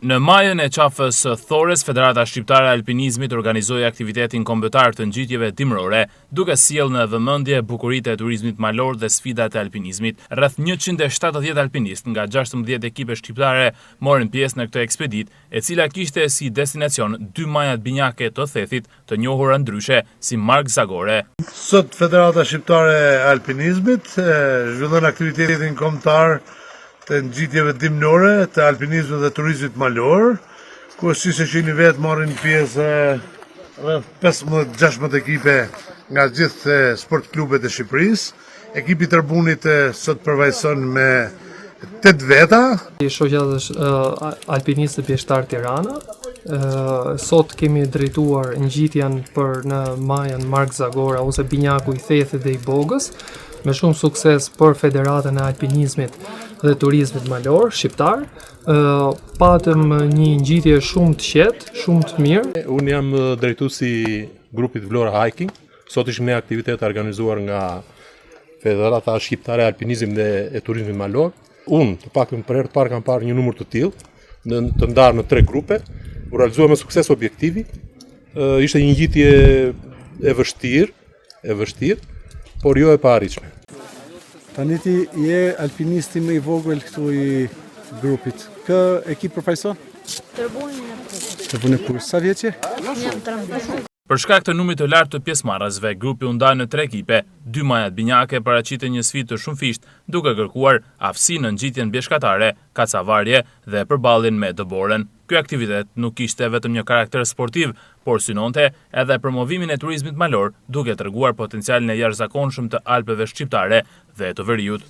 Në majën e qafës Thores, Federata Shqiptare e Alpinizmit organizoi aktivitetin kombëtar të ngjitjeve dimrore, duke sjellë në vëmendje bukuritë e turizmit malor dhe sfidat e alpinizmit. Rreth 170 alpinistë nga 16 ekipe shqiptare morën pjesë në këtë ekspeditë, e cila kishte si destinacion 2 majat binjake të Thethit, të njohura ndryshe si Mark Zagore. Sot Federata Shqiptare e Alpinizmit zhvillon aktivitetin kombëtar të ngjitjeve dimnore të alpinizmit dhe turizmit malor, ku si se qeni vetë marrin pjesë rreth 15-16 ekipe nga gjithë sport klubet e Shqipërisë. Ekipi Tërbunit sot përvajson me 8 veta. Shoqatës alpinistë pjeshtar Tirana. Sot kemi drejtuar ngjitjen për në majën Mark Zagora ose binjaku i Thethit dhe i Bogës, me shumë sukses për Federatën e Alpinizmit dhe Turizmit Malor shqiptar. Patëm një ngjitje shumë të qetë, shumë të mirë. Unë jam drejtuesi i grupit Vlora Hiking. Sot ishim në aktivitet organizuar nga Federata Shqiptare e Alpinizmit dhe Turizmit Malor. Unë, të paktën për herë të parë kam parë një numër të tillë, të ndarë në 3 grupe. U realizua me sukses objektivi. Ishte një ngjitje e vështirë, por jo e paarritshme. Tani ti je alpinisti më i vogël këtu i grupit. Kë ekip përfaqëson? Tërbuni e Purs. Sa vjeç je? Jam 13. Për shkak të numrit të lartë të pjesëmarrësve, grupi u nda në 3 ekipe. 2 majat binjake paraqitën një sfidë të shumëfishtë, duke kërkuar aftësi në ngjitjen bjeshkatare, kacavarje dhe përballjen me dëborën. Ky aktivitet nuk kishte vetëm një karakter sportiv, por synonte edhe promovimin e turizmit malor, duke treguar potencialin e jashtëzakonshëm të Alpeve shqiptare dhe të Veriut.